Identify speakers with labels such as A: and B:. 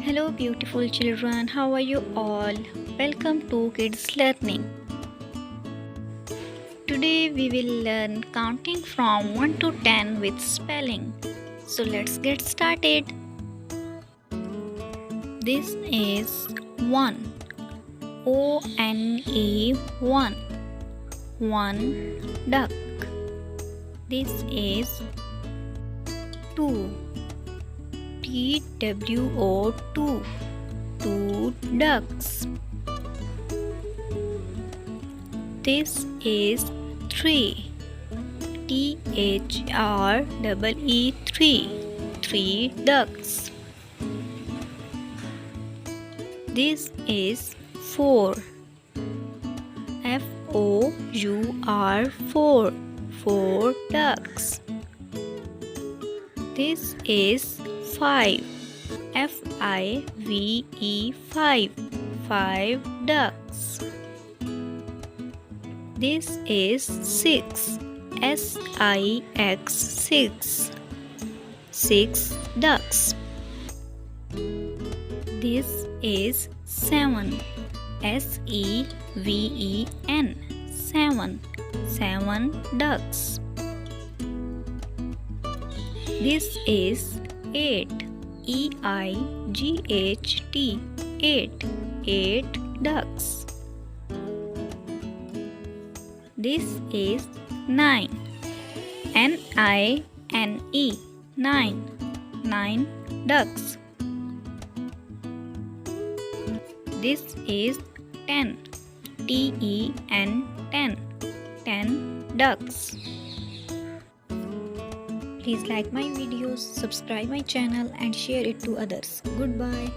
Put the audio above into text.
A: Hello, beautiful children. How are you all? Welcome to Kids Learning. Today we will learn counting from 1 to 10 with spelling. So let's get started. This is 1. O-N-E 1. 1 duck. This is 2. TWO 2. 2 ducks. This is 3. THREE 3. 3 ducks. This is 4. FOUR 4. 4 ducks. This is 5. FIVE 5. 5 ducks. This is 6. SIX 6. 6 ducks. This is 7. SEVEN 7. 7 ducks. This is 8. EIGHT 8. 8 ducks. This is 9. NINE 9. 9 ducks. This is 10. TEN 10. 10 ducks. Please like my videos, subscribe my channel and share it to others. Goodbye.